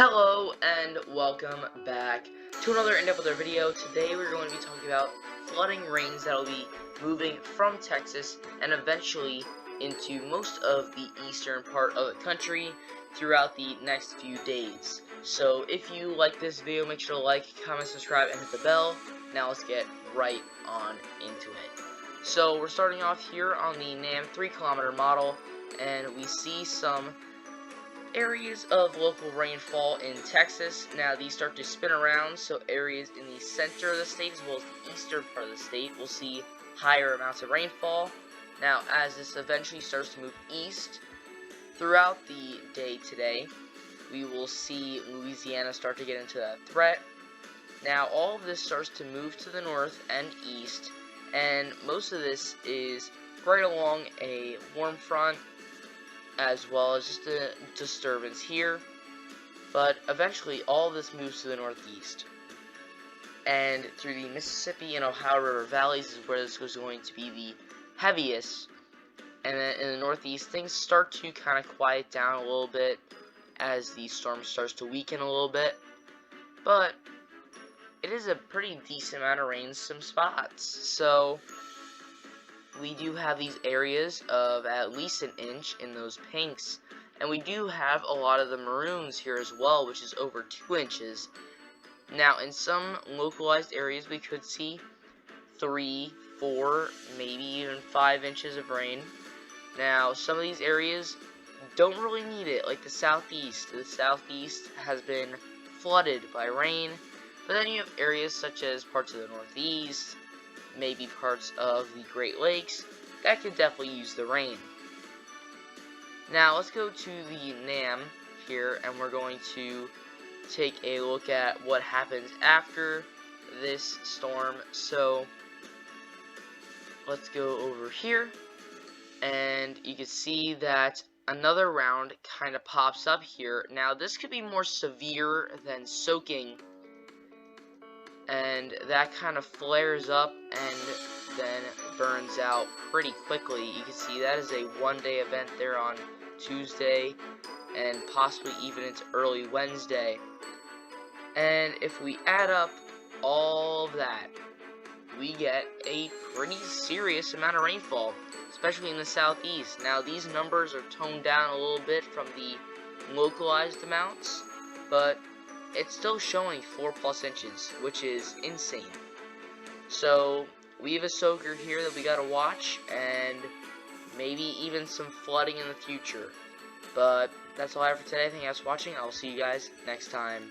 Hello and welcome back to another in-depth weather video. Today we're going to be talking about flooding rains that will be moving from Texas and eventually into most of the eastern part of the country throughout the next few days. So if you like this video, make sure to like, comment, subscribe, and hit the bell. Now let's get right on into it. So we're starting off here on the NAM 3-kilometer model, and we see some areas of local rainfall in Texas. Now these start to spin around, so areas in the center of the state as well as the eastern part of the state will see higher amounts of rainfall. Now as this eventually starts to move east throughout the day today, we will see Louisiana start to get into that threat. Now all of this starts to move to the north and east, and most of this is right along a warm front as well as just a disturbance here, but eventually all of this moves to the northeast, and through the Mississippi and Ohio River valleys is where this was going to be the heaviest, and then in the northeast things start to kind of quiet down a little bit as the storm starts to weaken a little bit, but it is a pretty decent amount of rain in some spots. So we do have these areas of at least an inch in those pinks, and we do have a lot of the maroons here as well, which is over 2 inches. Now in some localized areas we could see 3, 4, maybe even 5 inches of rain. Now some of these areas don't really need it, like the southeast. The southeast has been flooded by rain, but then you have areas such as parts of the northeast, maybe parts of the Great Lakes, that could definitely use the rain. Now let's go to the NAM here, and we're going to take a look at what happens after this storm. So let's go over here, and you can see that another round kind of pops up here. Now this could be more severe than soaking, and that kind of flares up and then burns out pretty quickly. You can see that is a one-day event there on Tuesday and possibly even into early Wednesday. And if we add up all of that, we get a pretty serious amount of rainfall, especially in the southeast. Now these numbers are toned down a little bit from the localized amounts, but it's still showing 4+ inches, which is insane. So we have a soaker here that we gotta watch, and maybe even some flooding in the future. But that's all I have for today. Thank you guys for watching. I will see you guys next time.